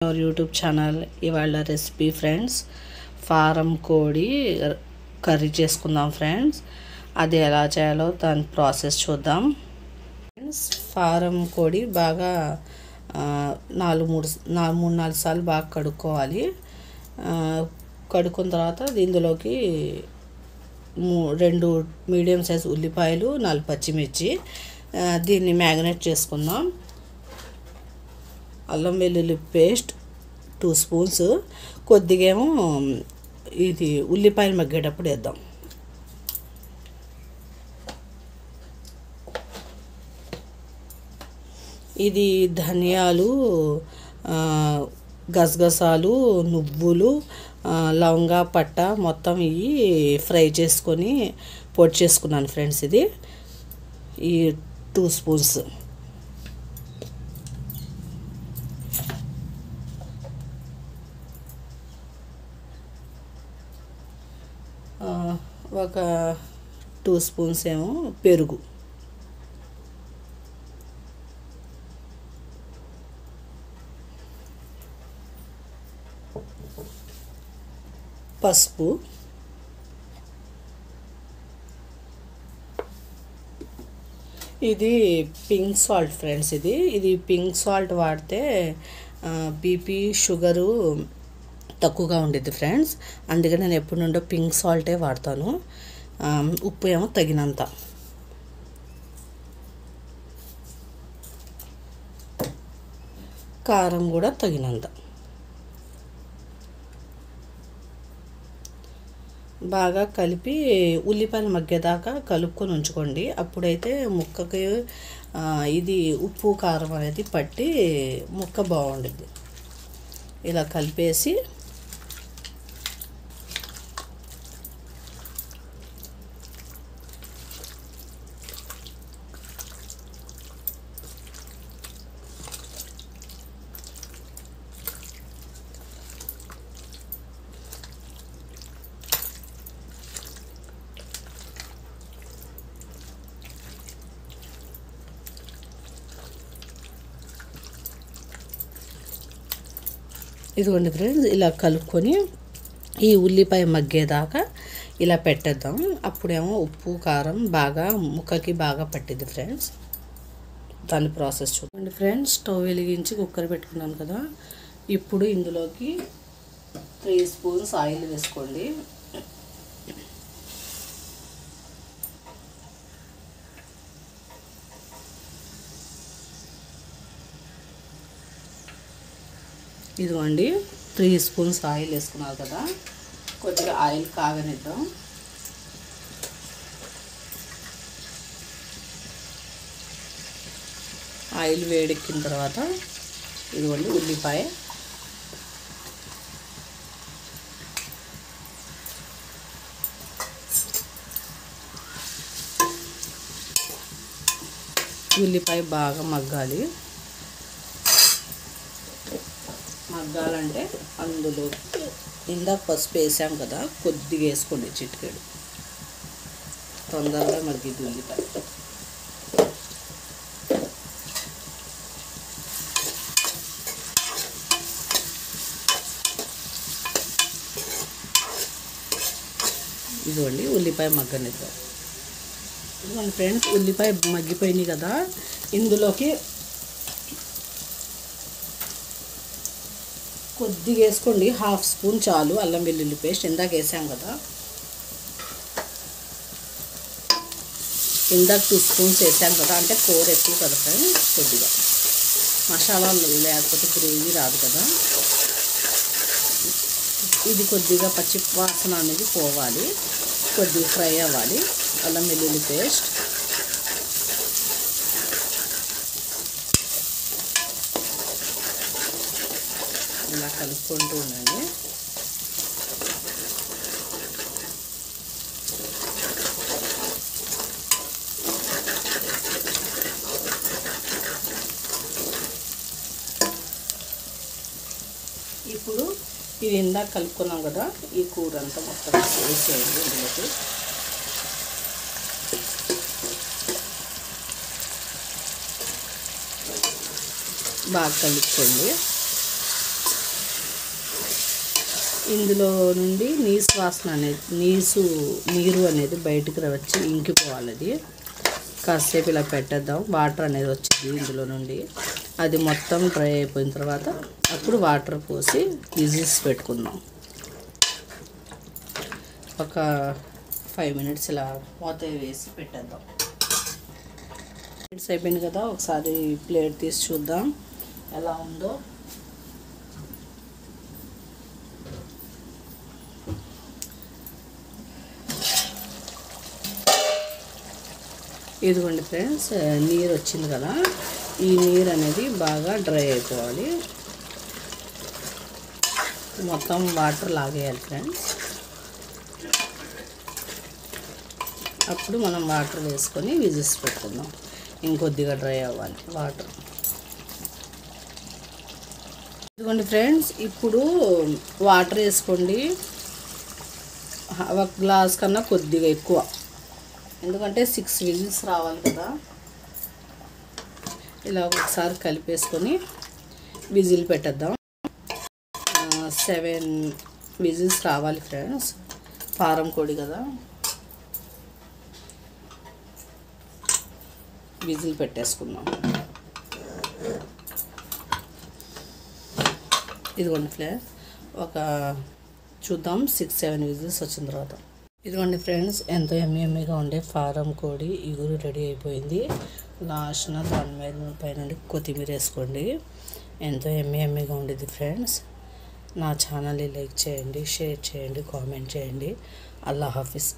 Our YouTube channel. ఇవాళ recipe friends, form కోడి curry చేసుకుందాం ఫ్రెండ్స్. అది ఎలా చేయాలో దాని ప్రాసెస్ చూద్దాం ఫ్రెండ్స్. ఫారం కోడి బాగా 4 సార్లు బాగా కడుక్కోవాలి. కడుక్కున్న తర్వాత ఇందులోకి 2 మీడియం సైజ్ ఉల్లిపాయలు, 4 పచ్చిమిర్చి, దీన్ని మ్యాగ్నేట్ చేసుకుందాం. అల్లం వెల్లుల్లి పేస్ట్ 2 స్పూన్స్, కొద్దిగా ఏమో ఇది ఉల్లిపాయలు మగ్గేటప్పుడు వేద్దాం. ఇది ధనియాలు, గసగసాలు, నువ్వులు, లవంగా, పట్ట మొత్తం ఇవి ఫ్రై చేసుకొని పొడి చేసుకున్నాను ఫ్రెండ్స్. ఇది 2 స్పూన్స్. ఒక 2 స్పూన్స్ ఏమో పెరుగు, పసుపు, ఇది పింక్ సాల్ట్ ఫ్రెండ్స్. ఇది పింక్ సాల్ట్ వాడితే బీపీ షుగరు తక్కువగా ఉండేది ఫ్రెండ్స్. అందుకని నేను ఎప్పుడు నుండో పింక్ సాల్టే వాడతాను. ఉప్పు ఏమో తగినంత. కారం కూడా తగినంత. బాగా కలిపి ఉల్లిపాయలు మగ్గేదాకా కలుపుకొని ఉంచుకోండి. అప్పుడైతే ముక్కకి ఇది ఉప్పు కారం అనేది పట్టి ముక్క బాగుంటుంది. ఇలా కలిపేసి ఇదిగోండి ఫ్రెండ్స్, ఇలా కలుపుకొని ఈ ఉల్లిపాయ మగ్గేదాకా ఇలా పెట్టేద్దాం. అప్పుడేమో ఉప్పు కారం బాగా ముక్కకి బాగా పట్టింది ఫ్రెండ్స్. దాని ప్రాసెస్ చూడండి ఫ్రెండ్స్. స్టవ్ వెలిగించి కుక్కర్ పెట్టుకున్నాను కదా. ఇప్పుడు ఇందులోకి 3 స్పూన్స్ ఆయిల్ వేసుకోండి. ఇదిగోండి 3 స్పూన్స్ ఆయిల్ వేసుకున్నారు కదా. కొద్దిగా ఆయిల్ కాగనిద్దాం. ఆయిల్ వేడెక్కిన తర్వాత ఇదిగోండి ఉల్లిపాయ, ఉల్లిపాయ బాగా మగ్గాలి. మగ్గాలంటే అందులో ఇందాక పసుపు వేసాం కదా, కొద్దిగా వేసుకోండి, చిటికెడు. తొందరగా మగ్గిద్ది ఉల్లిపాయ. ఇదిగోండి ఉల్లిపాయ మగ్గనిద్దాం. ఇదిగోండి ఫ్రెండ్స్, ఉల్లిపాయ మగ్గిపోయినాయి కదా. ఇందులోకి కొద్దిగా వేసుకోండి, 1/2 స్పూన్ చాలు అల్లం వెల్లుల్లి పేస్ట్. ఇందాక వేసాం కదా. ఇందాక 2 స్పూన్స్ వేసాం కదా, అంటే కూర ఎక్కువ కదా ఫ్రెండ్స్. కొద్దిగా మసాలాలు లేకపోతే గ్రేవీ రాదు కదా. ఇది కొద్దిగా పచ్చి వాసన అనేది పోవాలి, కొద్దిగా ఫ్రై అవ్వాలి. అల్లం వెల్లుల్లి పేస్ట్ ఇలా కలుపుకుంటూ ఉండండి. ఇప్పుడు ఇది ఇందాక కలుపుకున్నాం కదా, ఈ కూర అంతా మొత్తం వేసేయండి ఇందులోకి. బాగా కలుపుకోండి. ఇందులో నుండి నీసు వాసన అనేది నీరు అనేది బయటికి వచ్చి ఇంకిపోవాలి. అది కాసేపు ఇలా పెట్టేద్దాం. వాటర్ అనేది వచ్చింది ఇందులో నుండి. అది మొత్తం డ్రై అయిపోయిన తర్వాత అప్పుడు వాటర్ పోసి విజిల్స్ పెట్టుకుందాం. ఒక 5 మినిట్స్ ఇలా మూత వేసి పెట్టేద్దాం. మినిట్స్ అయిపోయింది కదా, ఒకసారి ప్లేట్ తీసి చూద్దాం ఎలా ఉందో. ఇదిగోండి ఫ్రెండ్స్, నీరు వచ్చింది కదా, ఈ నీరు అనేది బాగా డ్రై అయిపోవాలి. మొత్తం వాటర్ లాగేయాలి ఫ్రెండ్స్. అప్పుడు మనం వాటర్ వేసుకొని విజిల్స్ పెట్టుకుందాం. ఇంకొద్దిగా డ్రై అవ్వాలి వాటర్. ఇదిగోండి ఫ్రెండ్స్, ఇప్పుడు వాటర్ వేసుకోండి. ఒక గ్లాస్ కన్నా కొద్దిగా ఎక్కువ, ఎందుకంటే 6 విజిల్స్ రావాలి కదా. ఇలా ఒకసారి కలిపేసుకొని విజిల్ పెట్టేద్దాం. 7 విజిల్స్ రావాలి ఫ్రెండ్స్. ఫారం కోడి కదా, విజిల్ పెట్టేసుకుందాం. ఇదిగోండి ఫ్రెండ్స్, ఒక చూద్దాం 6-7 విజిల్స్ వచ్చిన తర్వాత. ఇదిగోండి ఫ్రెండ్స్, ఎంతో ఎమ్మీగా ఉండే ఫారం కోడి ఇగురు రెడీ అయిపోయింది. లాస్ట్న దాని మీద పైన కొత్తిమీర వేసుకోండి. ఎంతో ఎమ్మీగా ఉండేది ఫ్రెండ్స్. నా ఛానల్ని లైక్ చేయండి, షేర్ చేయండి, కామెంట్ చేయండి. అల్లా హాఫిజ్.